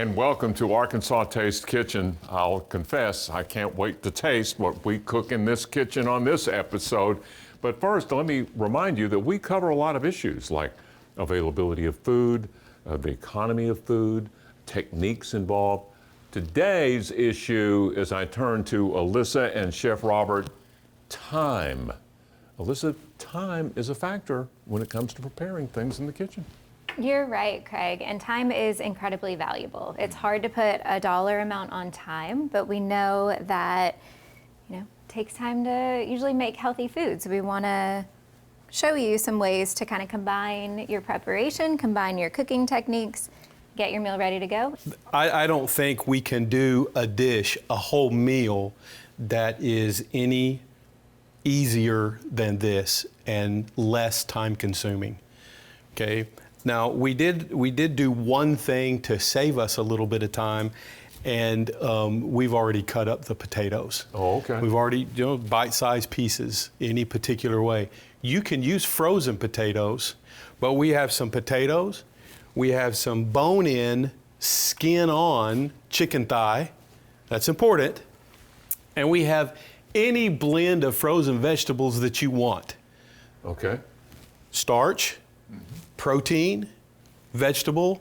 and welcome to Arkansas Taste Kitchen. I'll confess, I can't wait to taste what we cook in this kitchen on this episode. But first, let me remind you that we cover a lot of issues like availability of food, the economy of food, techniques involved. Today's issue, as I turn to Alyssa and Chef Robert, time. Alyssa, time is a factor when it comes to preparing things in the kitchen. You're right, Craig, and time is incredibly valuable. It's hard to put a dollar amount on time, but we know that, it takes time to usually make healthy foods. We want to show you some ways to kind of combine your preparation, combine your cooking techniques, get your meal ready to go. I don't think we can do a dish, a whole meal, that is any easier than this and less time consuming, okay? Now, we did do one thing to save us a little bit of time, and we've already cut up the potatoes. Oh, okay. We've already, bite-sized pieces, any particular way. You can use frozen potatoes, but we have some potatoes, we have some bone-in, skin-on chicken thigh, that's important, and we have any blend of frozen vegetables that you want. Okay. Starch, protein, vegetable,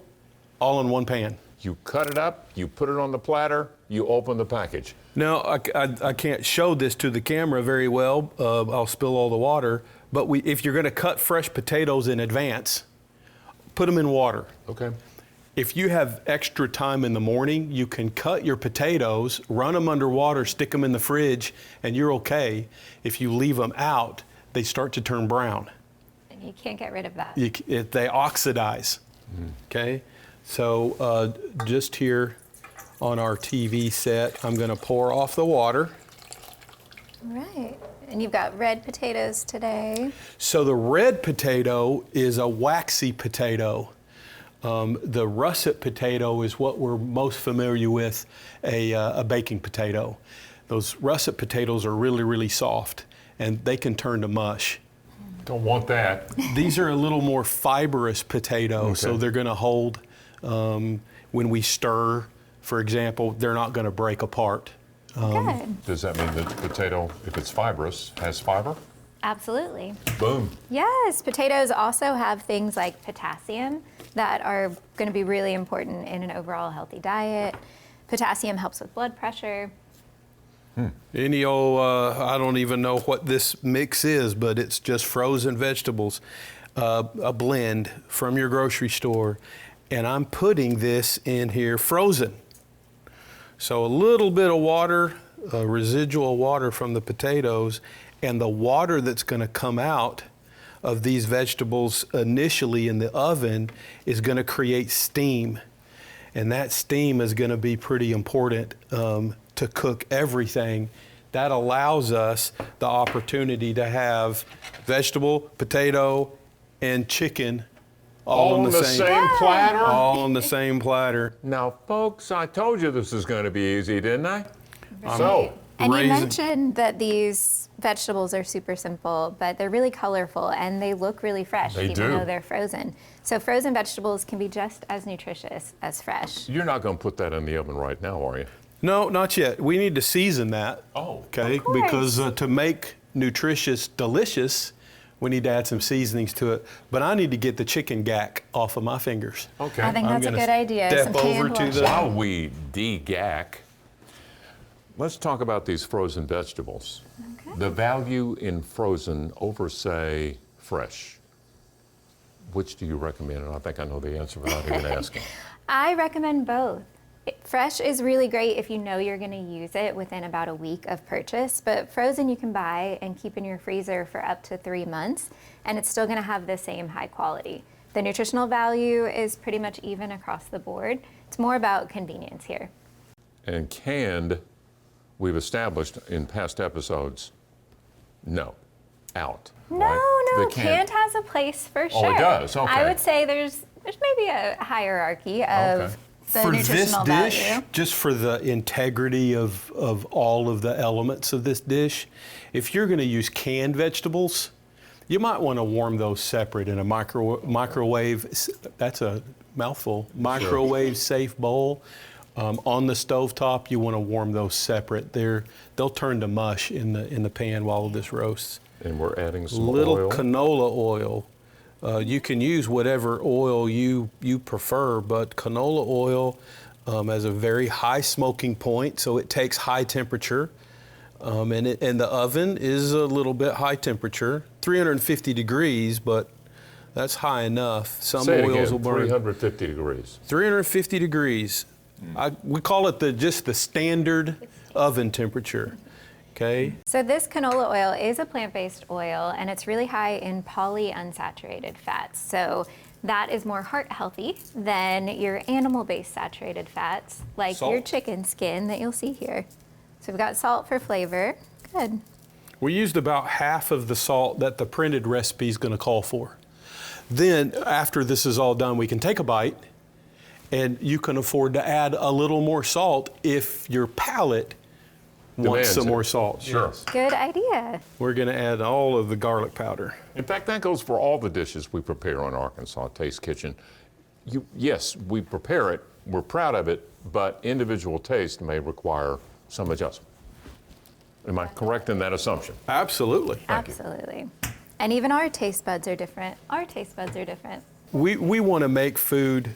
all in one pan. You cut it up, you put it on the platter, you open the package. Now, I can't show this to the camera very well. I'll spill all the water. But if you're going to cut fresh potatoes in advance, put them in water. Okay. If you have extra time in the morning, you can cut your potatoes, run them under water, stick them in the fridge, and you're okay. If you leave them out, they start to turn brown. You can't get rid of that. They oxidize, okay? So just here on our TV set, I'm gonna pour off the water. Right, and you've got red potatoes today. So the red potato is a waxy potato. The russet potato is what we're most familiar with, a baking potato. Those russet potatoes are really, really soft, and they can turn to mush. Don't want that. These are a little more fibrous potatoes, so they're gonna hold. When we stir, for example, they're not gonna break apart. Good. Does that mean that potato, if it's fibrous, has fiber? Absolutely. Boom. Yes, potatoes also have things like potassium that are going to be really important in an overall healthy diet. Potassium helps with blood pressure. Any old, I don't even know what this mix is, but it's just frozen vegetables, a blend from your grocery store. And I'm putting this in here frozen. So a little bit of water, residual water from the potatoes, and the water that's going to come out of these vegetables initially in the oven is going to create steam. And that steam is going to be pretty important to cook everything. That allows us the opportunity to have vegetable, potato, and chicken all on the same platter? All on the same platter. Now, folks, I told you this was going to be easy, didn't I? Right. So, and you mentioned that these vegetables are super simple, but they're really colorful and they look really fresh, even though they're frozen. So frozen vegetables can be just as nutritious as fresh. You're not going to put that in the oven right now, are you? No, not yet. We need to season that. Oh, okay. Because to make nutritious delicious, we need to add some seasonings to it. But I need to get the chicken gack off of my fingers. Okay. I think that's a good idea. Step over to the. While we de-gack, let's talk about these frozen vegetables. Okay. The value in frozen over, say, fresh. Which do you recommend? And I think I know the answer without even asking. I recommend both. Fresh is really great if you know you're going to use it within about a week of purchase, but frozen you can buy and keep in your freezer for up to 3 months, and it's still going to have the same high quality. The nutritional value is pretty much even across the board. It's more about convenience here. And canned, we've established in past episodes, no, out. No, right? no, canned has a place for sure. Oh, it does, okay. I would say there's maybe a hierarchy of the for this nutritional dish, value. just for the integrity of all of the elements of this dish, if you're going to use canned vegetables, you might want to warm those separate in a microwave. That's a mouthful. Microwave safe bowl. On the stovetop, you want to warm those separate. They'll turn to mush in the pan while this roasts. And we're adding some Little oil. canola oil. You can use whatever oil you prefer, but canola oil has a very high smoking point, so it takes high temperature. And the oven is a little bit high temperature, 350 degrees, but that's high enough. Some Say it oils again, will burn 350 degrees. 350 degrees. We call it just the standard oven temperature. Okay. So this canola oil is a plant-based oil, and it's really high in polyunsaturated fats. So that is more heart healthy than your animal-based saturated fats, like Salt. your chicken skin that you'll see here. So we've got salt for flavor. Good. We used about half of the salt that the printed recipe is going to call for. Then, after this is all done, we can take a bite, and you can afford to add a little more salt if your palate wants Demands some it. more salt. Sure. Good idea. We're going to add all of the garlic powder. In fact, that goes for all the dishes we prepare on Arkansas Taste Kitchen. Yes, we prepare it, we're proud of it, but individual taste may require some adjustment. Am I correct in that assumption? Absolutely. Absolutely. And even our taste buds are different. Our taste buds are different. We want to make food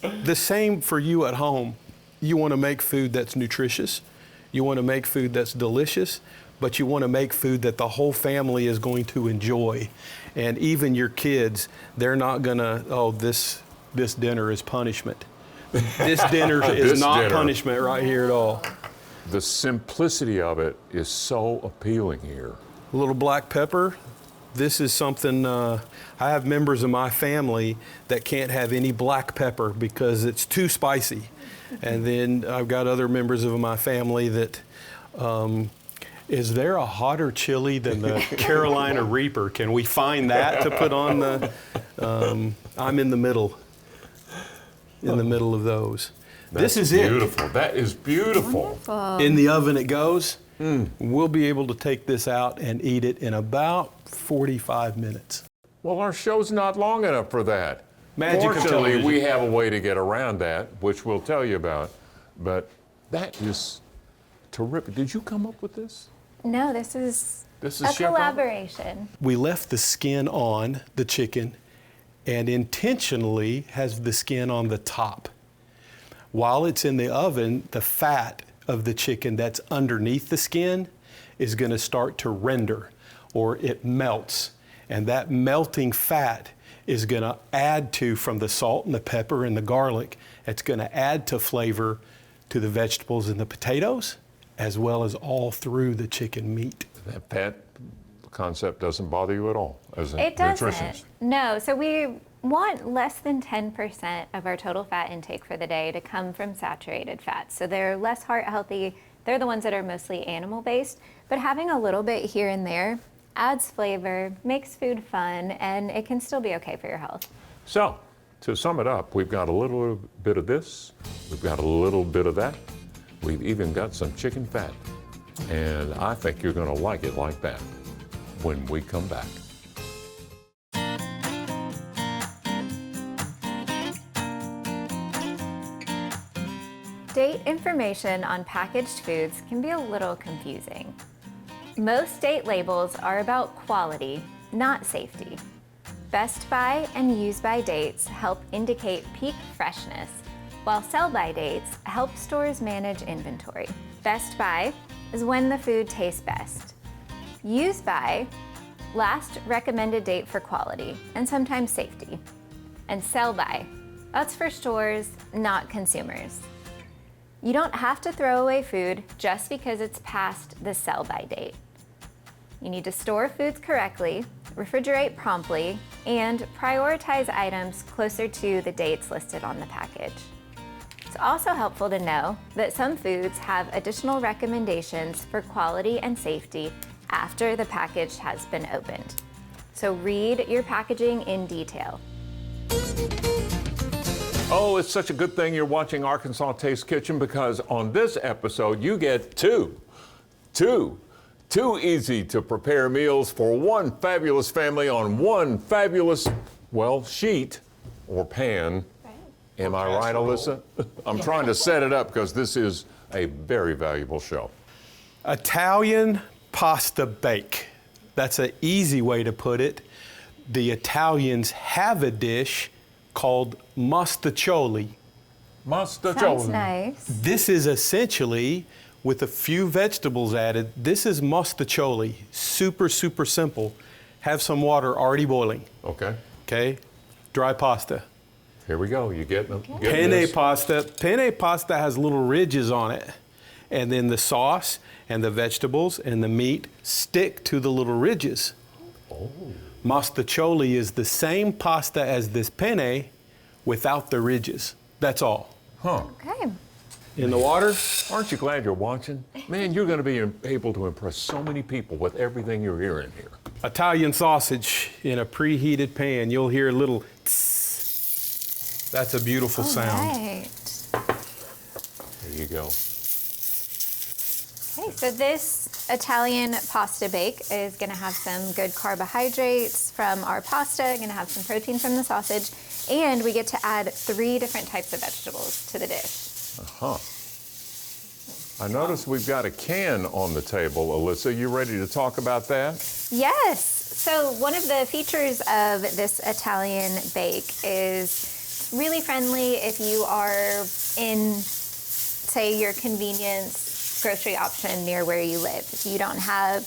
the same for you at home. You want to make food that's nutritious. You want to make food that's delicious, but you want to make food that the whole family is going to enjoy. And even your kids, they're not going to, oh, this dinner is punishment. This dinner is This not dinner. punishment right here at all. The simplicity of it is so appealing here. A little black pepper. This is something, I have members of my family that can't have any black pepper because it's too spicy. And then I've got other members of my family that, is there a hotter chili than the Carolina Reaper? Can we find that to put on the, I'm in the middle of those. This is Beautiful. That is beautiful. it. In the oven it goes. We'll be able to take this out and eat it in about 45 minutes. Well, our show's not long enough for that. Magic of Fortunately, television. we have a way to get around that, which we'll tell you about. But that is terrific. Did you come up with this? No, this is This a is Chef Robert? collaboration. We left the skin on the chicken and intentionally has the skin on the top. While it's in the oven, the fat of the chicken that's underneath the skin is going to start to render, or it melts. And that melting fat is going to add to, from the salt and the pepper and the garlic, it's going to add to flavor to the vegetables and the potatoes, as well as all through the chicken meat. That fat concept doesn't bother you at all as a It doesn't. nutritionist? No, so we want less than 10% of our total fat intake for the day to come from saturated fats. So they're less heart healthy. They're the ones that are mostly animal based, but having a little bit here and there adds flavor, makes food fun, and it can still be okay for your health. So, to sum it up, we've got a little bit of this, we've got a little bit of that, we've even got some chicken fat. And I think you're going to like it like that when we come back. Date information on packaged foods can be a little confusing. Most date labels are about quality, not safety. Best by and use by dates help indicate peak freshness, while sell by dates help stores manage inventory. Best by is when the food tastes best. Use by, last recommended date for quality and sometimes safety. And sell by, that's for stores, not consumers. You don't have to throw away food just because it's past the sell by date. You need to store foods correctly, refrigerate promptly, and prioritize items closer to the dates listed on the package. It's also helpful to know that some foods have additional recommendations for quality and safety after the package has been opened. So read your packaging in detail. Oh, it's such a good thing you're watching Arkansas Taste Kitchen, because on this episode you get two easy to prepare meals for one fabulous family on one fabulous, well, sheet or pan. Right. Am I right, Alyssa? I'm trying to set it up because this is a very valuable show. Italian pasta bake. That's an easy way to put it. The Italians have a dish called mostaccioli. Sounds nice. This is essentially, with a few vegetables added, this is mostaccioli. Super, super simple. Have some water already boiling. Okay. Okay? Dry pasta. Here we go. You getting them? Okay. Penne pasta. Penne pasta has little ridges on it. And then the sauce and the vegetables and the meat stick to the little ridges. Oh. Mostaccioli is the same pasta as this penne without the ridges. That's all. Huh. Okay. In the water, Aren't you glad you're watching? Man, you're going to be able to impress so many people with everything you're hearing here. Italian sausage in a preheated pan. You'll hear a little tss. That's a beautiful sound. Right. There you go. Okay, so this Italian pasta bake is going to have some good carbohydrates from our pasta, going to have some protein from the sausage, and we get to add 3 different types of vegetables to the dish. Huh. I notice we've got a can on the table, Alyssa. You ready to talk about that? Yes. So one of the features of this Italian bake is really friendly if you are in, say, your convenience grocery option near where you live. If you don't have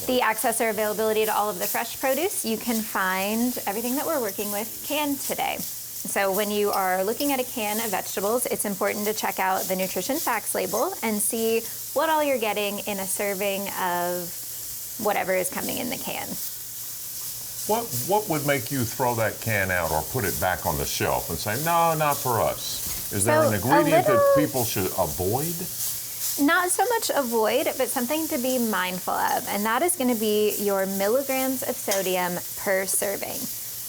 the access or availability to all of the fresh produce, you can find everything that we're working with canned today. So when you are looking at a can of vegetables, it's important to check out the nutrition facts label and see what all you're getting in a serving of whatever is coming in the can. What would make you throw that can out or put it back on the shelf and say, no, not for us? Is there So, an a ingredient that little- people should avoid? Not so much avoid, but something to be mindful of, and that is going to be your milligrams of sodium per serving.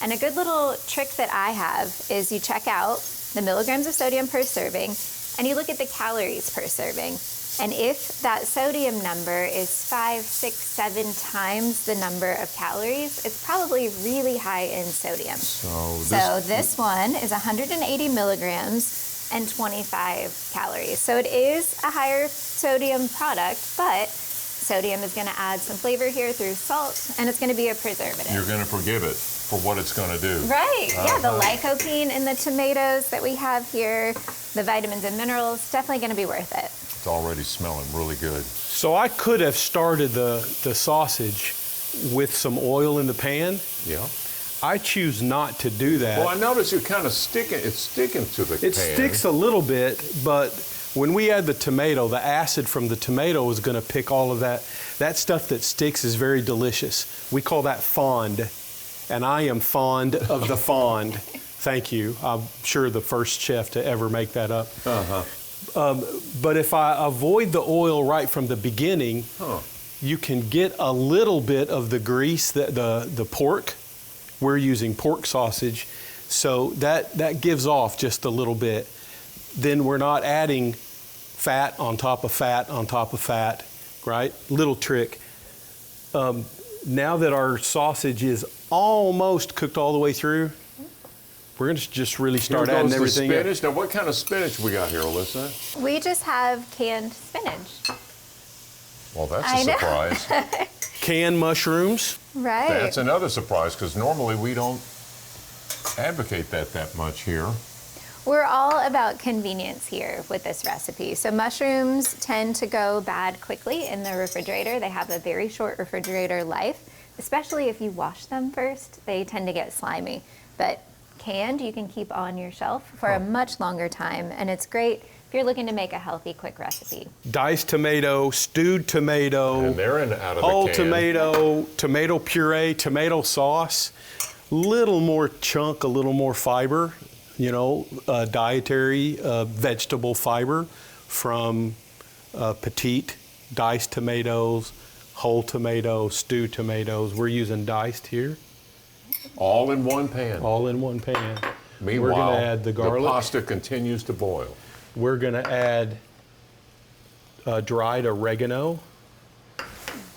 And a good little trick that I have is you check out the milligrams of sodium per serving, and you look at the calories per serving. And if that sodium number is 5, 6, 7 times the number of calories, it's probably really high in sodium. So this one is 180 milligrams and 25 calories. So it is a higher sodium product, but sodium is going to add some flavor here through salt, and it's going to be a preservative. You're going to forgive it for what it's going to do. Right, yeah, the lycopene in the tomatoes that we have here, the vitamins and minerals, definitely going to be worth it. It's already smelling really good. So I could have started the sausage with some oil in the pan. Yeah. I choose not to do that. Well, I notice you're kind of sticking to the It pan. sticks a little bit, but when we add the tomato, the acid from the tomato is going to pick all of that. That stuff that sticks is very delicious. We call that fond, and I am fond of the fond. Thank you. I'm sure the first chef to ever make that up. But if I avoid the oil right from the beginning, you can get a little bit of the grease, the pork. We're using pork sausage, so that gives off just a little bit. Then we're not adding fat on top of fat on top of fat, right? Little trick. Now that our sausage is almost cooked all the way through, we're going to just really start adding everything. The spinach. Now, what kind of spinach we got here, Alyssa? We just have canned spinach. Well, that's I a know. surprise. Canned mushrooms. Right. That's another surprise because normally we don't advocate that much here. We're all about convenience here with this recipe. So mushrooms tend to go bad quickly in the refrigerator. They have a very short refrigerator life, especially if you wash them first. They tend to get slimy. But canned, you can keep on your shelf for a much longer time, and it's great if you're looking to make a healthy, quick recipe. Diced tomato, stewed tomato, And they're out of the whole can. tomato, tomato puree, tomato sauce, little more chunk, a little more fiber, dietary vegetable fiber from petite diced tomatoes, whole tomatoes, stewed tomatoes. We're using diced here, All in one pan. all in one pan. Meanwhile, We're going to add the garlic. pasta continues to boil. We're going to add dried oregano.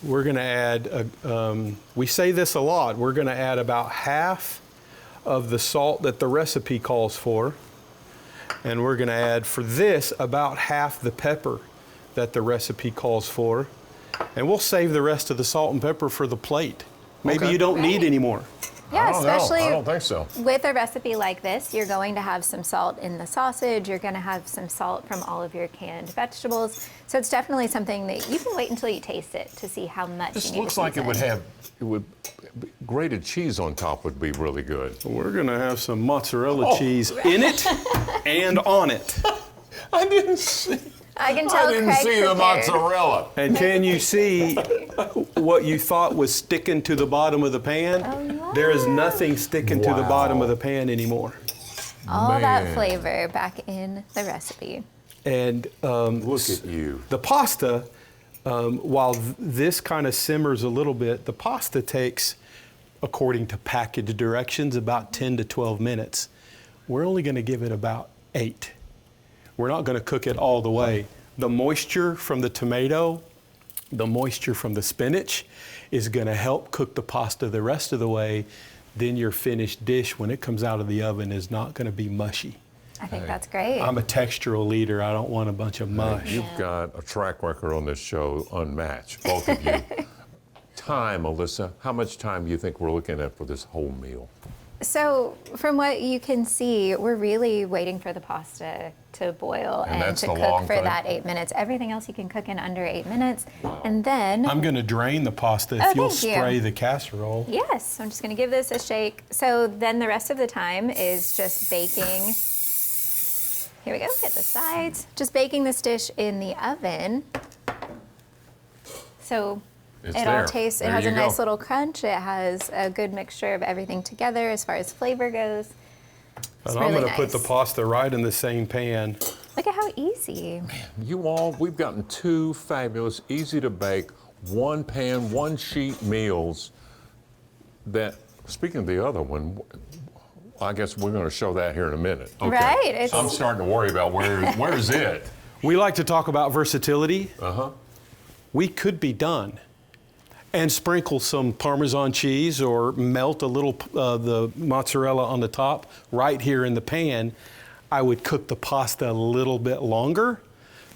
We're going to add, we say this a lot, we're going to add about half of the salt that the recipe calls for. And we're gonna add for this about half the pepper that the recipe calls for. And we'll save the rest of the salt and pepper for the plate. Maybe Okay. you don't need any more. Yeah, I don't know. especially I don't think so. with a recipe like this, you're going to have some salt in the sausage, you're going to have some salt from all of your canned vegetables. So it's definitely something that you can wait until you taste it to see how much This you need looks to like it season. would grated cheese on top would be really good. We're gonna have some mozzarella cheese in it and on it. I didn't see. I can tell Craig's prepared. mozzarella. And can you see what you thought was sticking to the bottom of the pan? Oh, There is nothing sticking to the Wow. bottom of the pan anymore. All that Man. flavor back in the recipe. And Look at you. the pasta, while this kind of simmers a little bit, the pasta takes, according to package directions, about 10 to 12 minutes. We're only going to give it about 8. We're not going to cook it all the way. The moisture from the tomato, the moisture from the spinach is going to help cook the pasta the rest of the way. Then your finished dish, when it comes out of the oven, is not going to be mushy. I think that's great. I'm a textural leader. I don't want a bunch of mush. You've got a track record on this show unmatched, both of you. Time, Alyssa, how much time do you think we're looking at for this whole meal? So from what you can see, we're really waiting for the pasta to boil And and that's to the cook long for time? that 8 minutes. Everything else you can cook in under 8 minutes. And then, I'm going to drain the pasta if Oh, you'll thank you. spray the casserole. yes, I'm just gonna give this a shake. So then the rest of the time is just baking. Here we go, hit the sides. Just baking this dish in the oven. So It's it there. all tastes, it There has you a nice go. little crunch. It has a good mixture of everything together as far as flavor goes. It's And I'm really going to put the nice. pasta right in the same pan. Look at how easy. You all, we've gotten 2 fabulous, easy to bake, one pan, one sheet meals that, speaking of the other one, I guess we're going to show that here in a minute. Okay. Right, it's- I'm starting to worry about where's it? We like to talk about versatility. Uh-huh. We could be done and sprinkle some Parmesan cheese or melt a little the mozzarella on the top right here in the pan. I would cook the pasta a little bit longer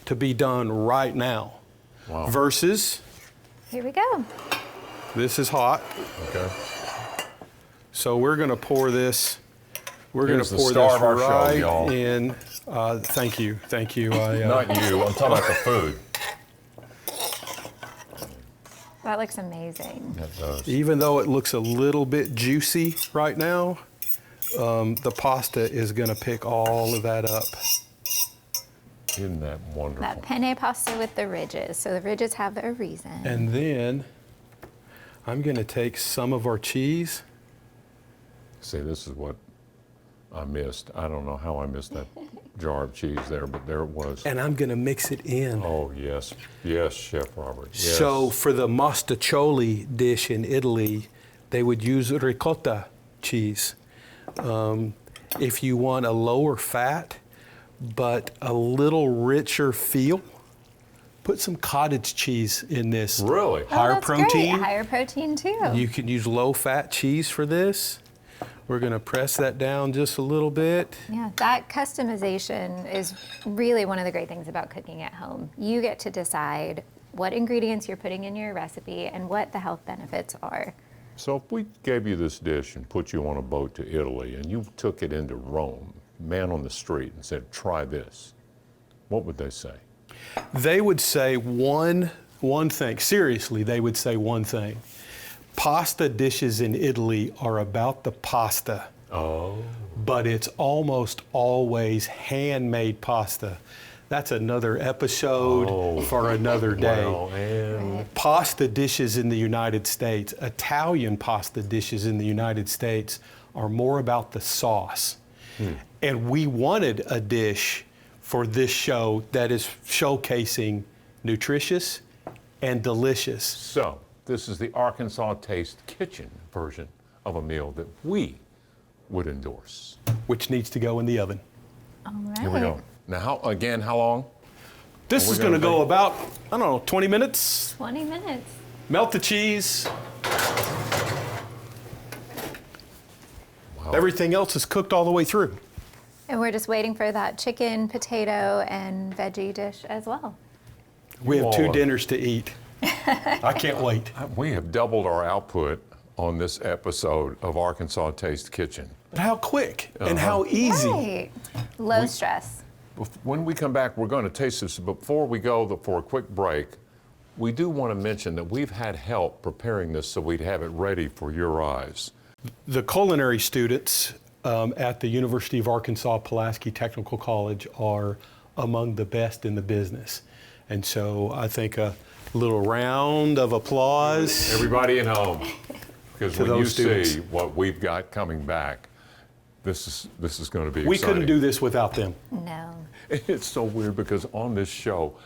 to be done right now. Wow. Versus, Here we go. this is hot, Okay. so we're going to pour this. We're going Here's to the pour star this of our show, right y'all. in. Thank you. Not you, I'm talking about the food. That looks amazing. That does. Even though it looks a little bit juicy right now, the pasta is going to pick all of that up. Isn't that wonderful? That penne pasta with the ridges. So the ridges have a reason. And then I'm going to take some of our cheese. See, this is what I missed. I don't know how I missed that jar of cheese there, but there it was. And I'm going to mix it in. Oh, yes. Yes, Chef Robert. Yes. So for the mostaccioli dish in Italy, they would use ricotta cheese. If you want a lower fat, but a little richer feel, put some cottage cheese in this. Really? Oh, Higher that's protein. Great. Higher protein too. You can use low fat cheese for this. We're going to press that down just a little bit. Yeah, that customization is really one of the great things about cooking at home. You get to decide what ingredients you're putting in your recipe and what the health benefits are. So if we gave you this dish and put you on a boat to Italy and you took it into Rome, man on the street, and said, try this, what would they say? They would say one thing. Seriously, they would say one thing. Pasta dishes in Italy are about the pasta. Oh. But it's almost always handmade pasta. That's another episode for another day. Well, and Pasta dishes in the United States, Italian pasta dishes in the United States, are more about the sauce. And we wanted a dish for this show that is showcasing nutritious and delicious. so this is the Arkansas Taste Kitchen version of a meal that we would endorse. Which needs to go in the oven. All right. Here we go. Now, how long? This Are we is going to gonna go bake? about, I don't know, 20 minutes. 20 minutes. Melt the cheese. Wow. Everything else is cooked all the way through. And we're just waiting for that chicken, potato, and veggie dish as well. We have 2 Whoa. dinners to eat. I can't wait. We have doubled our output on this episode of Arkansas Taste Kitchen. But how quick and how easy. Right. Low stress. When we come back, we're going to taste this. But before we go for a quick break, we do want to mention that we've had help preparing this so we'd have it ready for your eyes. The culinary students at the University of Arkansas Pulaski Technical College are among the best in the business. And so I think a little round of applause. Everybody at home, because when you those students. see what we've got coming back, this is going to be We exciting. couldn't do this without them. No. It's so weird because on this show,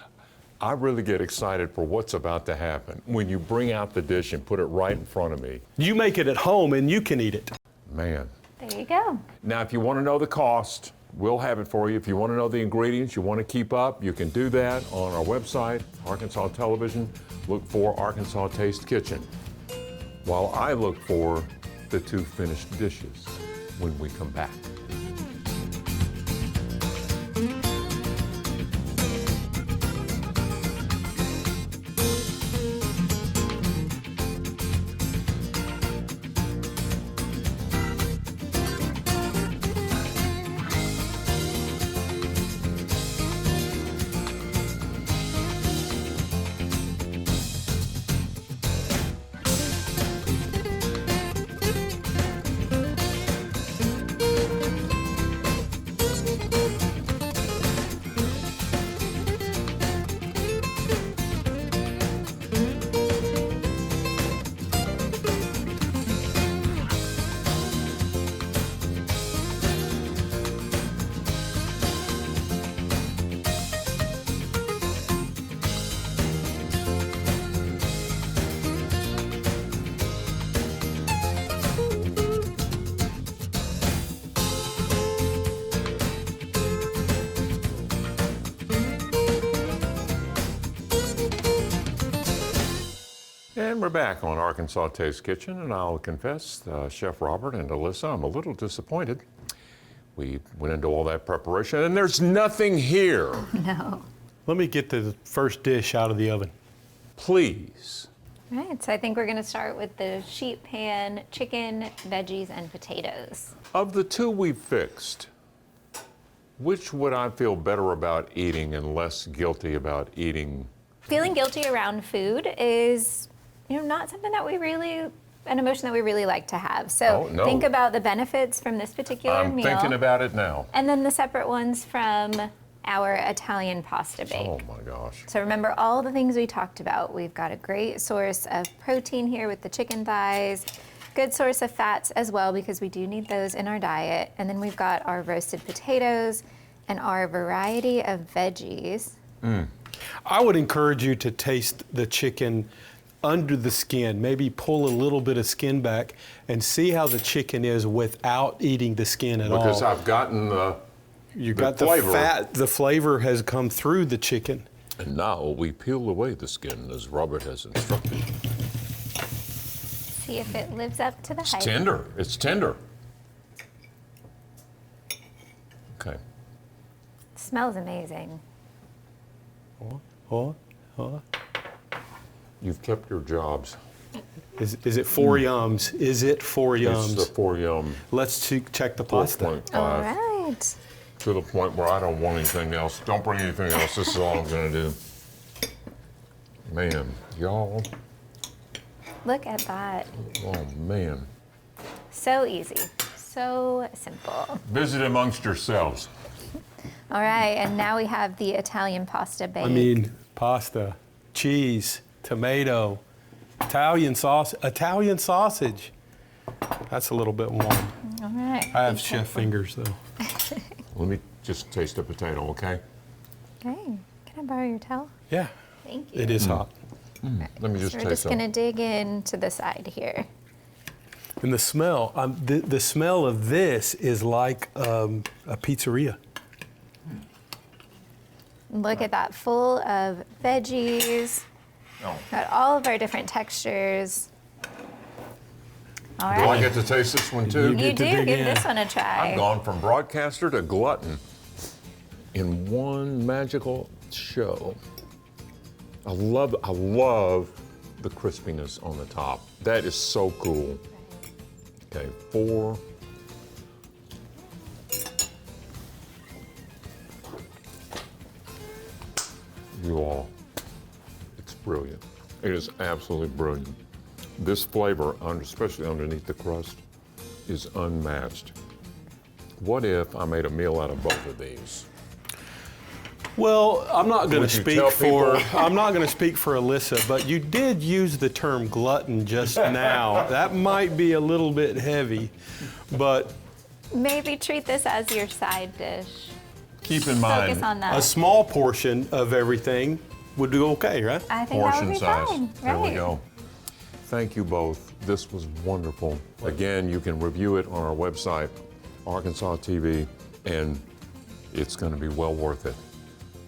I really get excited for what's about to happen. When you bring out the dish and put it right in front of me, You make it at home and you can eat it. man. There you go. Now, if you want to know the cost, we'll have it for you. If you want to know the ingredients, you want to keep up, you can do that on our website, Arkansas Television. Look for Arkansas Taste Kitchen. While I look for the 2 finished dishes when we come back. And we're back on Arkansas Taste Kitchen, and I'll confess, Chef Robert and Alyssa, I'm a little disappointed. We went into all that preparation, and there's nothing here. No. Let me get the first dish out of the oven. Please. Right, so I think we're going to start with the sheet pan, chicken, veggies, and potatoes. Of the 2 we've fixed, which would I feel better about eating and less guilty about eating? Feeling guilty around food is, not something that an emotion that we really like to have. So Oh, no. think about the benefits from this particular I'm meal. thinking about it now. And then the separate ones from our Italian pasta bake. Oh my gosh. So remember all the things we talked about. We've got a great source of protein here with the chicken thighs, good source of fats as well because we do need those in our diet. And then we've got our roasted potatoes and our variety of veggies. I would encourage you to taste the chicken under the skin. Maybe pull a little bit of skin back and see how the chicken is without eating the skin at all. Because I've gotten You the got the flavor. fat, the flavor has come through the chicken. And now we peel away the skin as Robert has instructed. See if it lives up to the It's hype. tender. It's tender. Okay. Smells amazing. Oh, You've kept your jobs. is it 4 yums? Is it 4 It's yums? the 4 yum, Let's check the pasta. 4.5. All right. To the point where I don't want anything else. Don't bring anything else. This is all I'm going to do. Man, y'all. Look at that. Oh, man. So easy. So simple. Visit amongst yourselves. All right, and now we have the Italian pasta bake. I mean, pasta, cheese, tomato, Italian sausage. That's a little bit warm. All right. I have chef fingers though. Let me just taste the potato, okay? Okay. Can I borrow your towel? Yeah, Thank you. it is hot. Let me just So we're taste just some. going to dig into the side here. And the smell, the smell of this is like a pizzeria. Look at that, full of veggies. Oh. Got all of our different textures. All Do I right. get to taste this one too? You get to do dig give in. this one a try. I've gone from broadcaster to glutton in one magical show. I love the crispiness on the top. That is so cool. Okay, 4. You all, it's brilliant. It is absolutely brilliant. This flavor, especially underneath the crust, is unmatched. What if I made a meal out of both of these? Well, I'm not going to Would you speak tell for people? I'm not going to speak for Alyssa, but you did use the term glutton just now. That might be a little bit heavy, but Maybe treat this as your side dish. Keep in mind, Focus on that. a small portion of everything would do okay, right? I think that would portion be size. fine. There we Right. go. Thank you both. This was wonderful. Again, you can review it on our website, Arkansas TV, and it's going to be well worth it.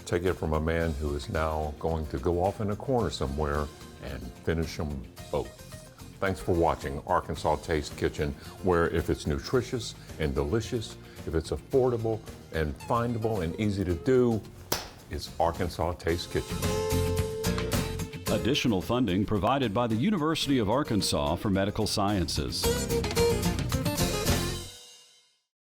Take it from a man who is now going to go off in a corner somewhere and finish them both. Thanks for watching Arkansas Taste Kitchen, where if it's nutritious and delicious, if it's affordable and findable and easy to do, it's Arkansas Taste Kitchen. Additional funding provided by the University of Arkansas for Medical Sciences.